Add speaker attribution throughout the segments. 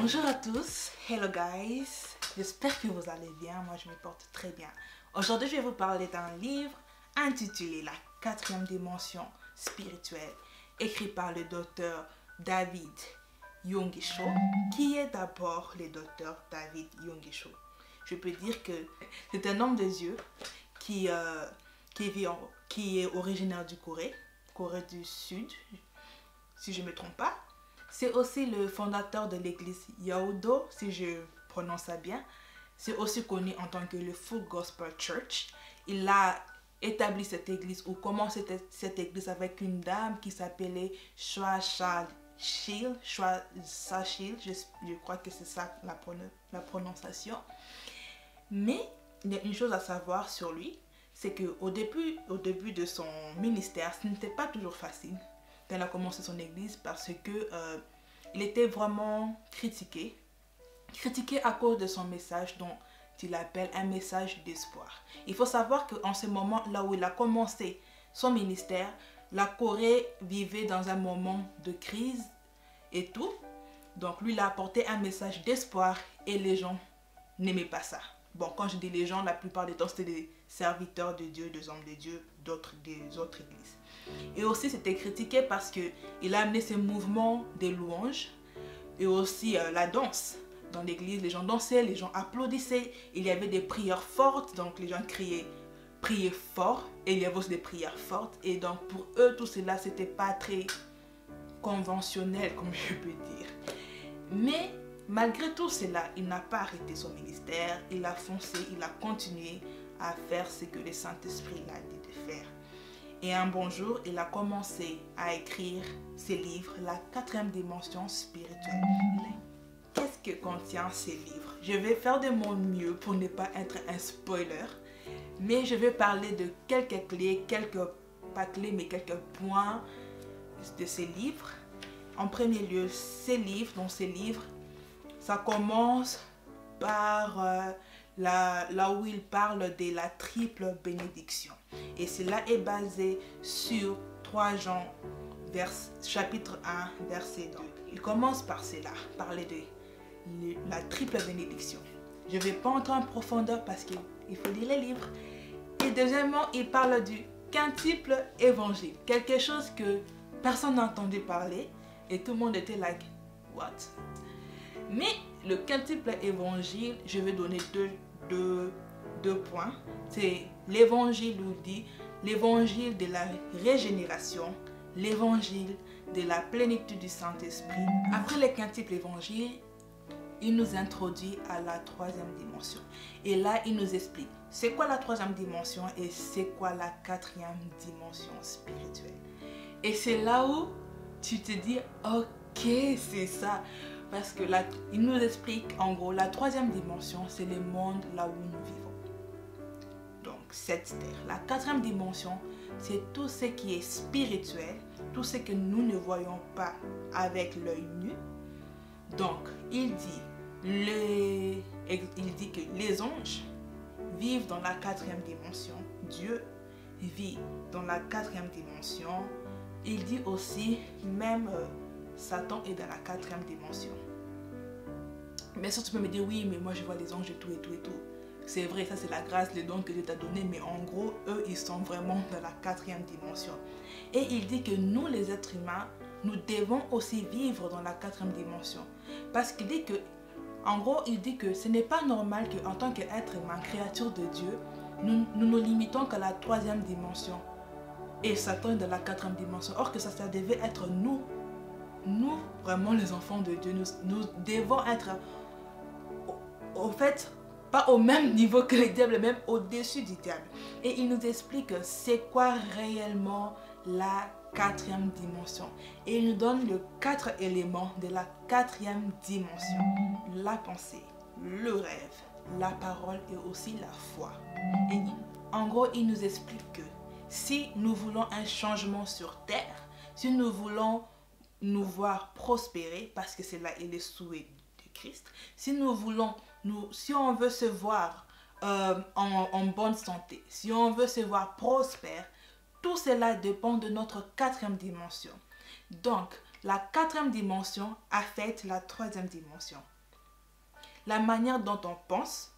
Speaker 1: Bonjour à tous, hello guys, j'espère que vous allez bien, moi je me porte très bien. Aujourd'hui je vais vous parler d'un livre intitulé La quatrième dimension spirituelle, écrit par le docteur David Yonggi Cho, qui est d'abord le docteur David Yonggi Cho. Je peux dire que c'est un homme de Dieu qui est originaire du Corée du Sud, si je ne me trompe pas. C'est aussi le fondateur de l'église Yaodo, si je prononce ça bien. C'est aussi connu en tant que le Full Gospel Church. Il a établi cette église ou commencé cette église avec une dame qui s'appelait Choi Sa-chil. Je crois que c'est ça la prononciation. Mais il y a une chose à savoir sur lui, c'est qu'au début de son ministère, ce n'était pas toujours facile. Elle a commencé son église parce que il était vraiment critiqué à cause de son message dont il appelle un message d'espoir. Il faut savoir qu'en ce moment là où il a commencé son ministère, la Corée vivait dans un moment de crise et tout. Donc lui il a apporté un message d'espoir et les gens n'aimaient pas ça. Bon, quand je dis les gens, la plupart du temps c'était des serviteurs de Dieu, des hommes de Dieu, des autres églises. Et aussi c'était critiqué parce qu'il a amené ces mouvements de louanges et aussi la danse. Dans l'église, les gens dansaient, les gens applaudissaient, il y avait des prières fortes, donc les gens priaient fort, et il y avait aussi des prières fortes. Et donc pour eux, tout cela, c'était pas très conventionnel, comme je peux dire. Mais malgré tout cela, il n'a pas arrêté son ministère, il a foncé, il a continué à faire ce que le Saint-Esprit l'a dit de faire. Et un bon jour, il a commencé à écrire ses livres, La quatrième dimension spirituelle. Qu'est-ce que contient ces livres? Je vais faire de mon mieux pour ne pas être un spoiler, mais je vais parler de quelques clés, pas clés, mais quelques points de ces livres. En premier lieu, ces livres, ça commence par là où il parle de la triple bénédiction. Et cela est basé sur 3 Jean, chapitre 1, verset 2. Il commence par cela, parler de la triple bénédiction. Je ne vais pas entrer en profondeur parce qu'il faut lire les livres. Et deuxièmement, il parle du quintuple évangile. Quelque chose que personne n'a entendu parler et tout le monde était like, what? Mais le quintuple évangile, je vais donner deux points. C'est l'évangile où dit l'évangile de la régénération, l'évangile de la plénitude du Saint-Esprit. Après le quintuple évangile, il nous introduit à la troisième dimension. Et là, il nous explique c'est quoi la troisième dimension et c'est quoi la quatrième dimension spirituelle. Et c'est là où tu te dis, ok, c'est ça. Parce que là, il nous explique, en gros, la troisième dimension, c'est le monde là où nous vivons. Donc, cette terre. La quatrième dimension, c'est tout ce qui est spirituel, tout ce que nous ne voyons pas avec l'œil nu. Donc, il dit que les anges vivent dans la quatrième dimension. Dieu vit dans la quatrième dimension. Il dit aussi, même Satan est dans la quatrième dimension. Mais ça, tu peux me dire, oui, mais moi je vois les anges et tout et tout et tout. C'est vrai, ça c'est la grâce, le don que Dieu t'a donné, mais en gros, eux, ils sont vraiment dans la quatrième dimension. Et il dit que nous, les êtres humains, nous devons aussi vivre dans la quatrième dimension. Parce qu'il dit que, en gros, il dit que ce n'est pas normal qu'en tant qu'être humain, créature de Dieu, nous limitons qu'à la troisième dimension. Et Satan est dans la quatrième dimension. Or que ça devait être nous, vraiment les enfants de Dieu, nous devons être, au fait, pas au même niveau que le diable, même au-dessus du diable. Et il nous explique c'est quoi réellement la quatrième dimension. Et il nous donne les 4 éléments de la quatrième dimension. La pensée, le rêve, la parole et aussi la foi. Et en gros, il nous explique que si nous voulons un changement sur terre, si nous voulons nous voir prospérer, parce que c'est là et le souhait de Christ, si on veut se voir en bonne santé, si on veut se voir prospère, tout cela dépend de notre quatrième dimension. Donc, la quatrième dimension affecte la troisième dimension. la manière dont on pense,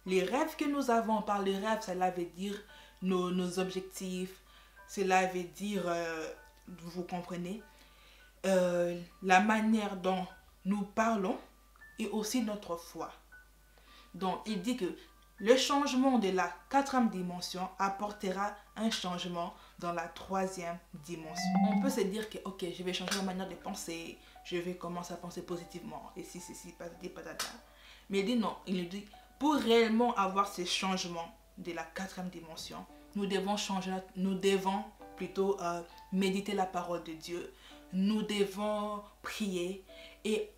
Speaker 1: les rêves que nous avons. Par les rêves, cela veut dire nos objectifs, cela veut dire, vous comprenez, la manière dont nous parlons et aussi notre foi. Donc, il dit que le changement de la 4e dimension apportera un changement dans la 3e dimension. On peut se dire que, ok, je vais changer ma manière de penser, je vais commencer à penser positivement, et si, patati, patata. Mais il dit non, il dit, pour réellement avoir ces changements de la 4e dimension, nous devons plutôt méditer la parole de Dieu, nous devons prier, et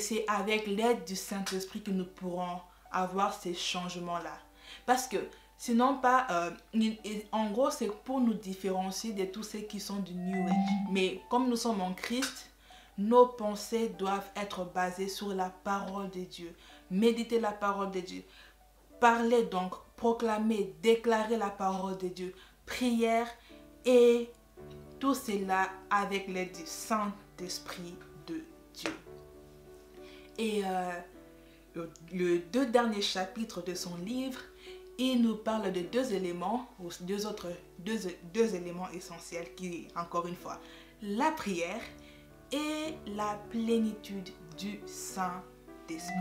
Speaker 1: c'est avec l'aide du Saint-Esprit que nous pourrons avoir ces changements-là. Parce que sinon pas, en gros c'est pour nous différencier de tous ceux qui sont du New Age. Mais comme nous sommes en Christ, nos pensées doivent être basées sur la parole de Dieu. Méditer la parole de Dieu. Parler donc, proclamer, déclarer la parole de Dieu. Prière et tout cela avec l'aide du Saint-Esprit de Dieu. Et le 2 derniers chapitres de son livre, il nous parle de 2 éléments, ou deux éléments essentiels qui, encore une fois, la prière et la plénitude du Saint-Esprit.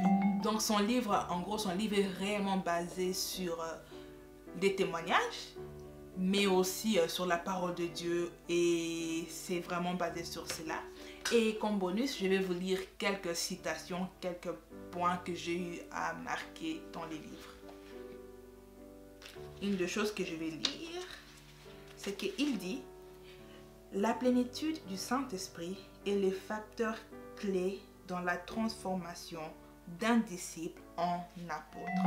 Speaker 1: Donc son livre, en gros, son livre est réellement basé sur des témoignages, mais aussi sur la parole de Dieu, et c'est vraiment basé sur cela. Et comme bonus, je vais vous lire quelques citations, quelques points que j'ai eu à marquer dans les livres. Une des choses que je vais lire, c'est qu'il dit « La plénitude du Saint-Esprit est le facteur clé dans la transformation d'un disciple en apôtre. »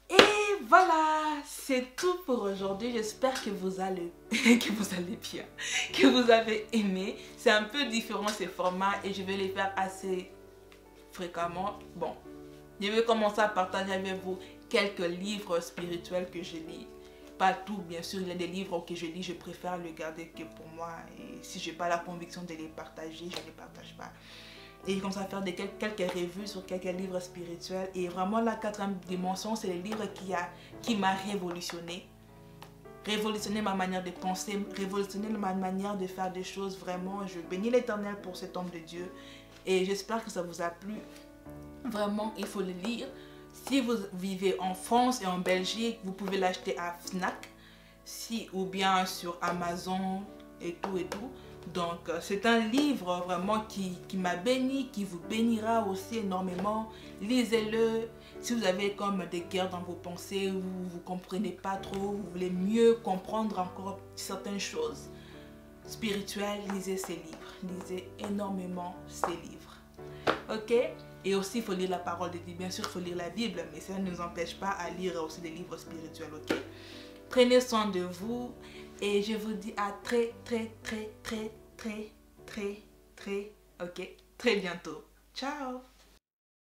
Speaker 1: Et voilà, c'est tout pour aujourd'hui. J'espère que vous allez bien, que vous avez aimé. C'est un peu différent ces formats et je vais les faire assez fréquemment. Bon, je vais commencer à partager avec vous quelques livres spirituels que je lis. Pas tout, bien sûr, il y a des livres que je lis, je préfère les garder que pour moi. Et si je n'ai pas la conviction de les partager, je ne les partage pas. Et comme ça, faire quelques revues sur quelques livres spirituels. Et vraiment, la 4e dimension, c'est le livre qui m'a révolutionné. Révolutionner ma manière de penser, révolutionner ma manière de faire des choses. Vraiment, je bénis l'Éternel pour cet homme de Dieu. Et j'espère que ça vous a plu. Vraiment, il faut le lire. Si vous vivez en France et en Belgique, vous pouvez l'acheter à Fnac. Ou bien sur Amazon et tout et tout. Donc, c'est un livre vraiment qui m'a béni, qui vous bénira aussi énormément. Lisez-le. Si vous avez comme des guerres dans vos pensées, vous ne comprenez pas trop, vous voulez mieux comprendre encore certaines choses spirituelles, lisez ces livres. Lisez énormément ces livres. Ok? Et aussi, il faut lire la parole de Dieu. Bien sûr, il faut lire la Bible, mais ça ne nous empêche pas à lire aussi des livres spirituels. Ok? Prenez soin de vous. Et je vous dis à très bientôt. Ciao.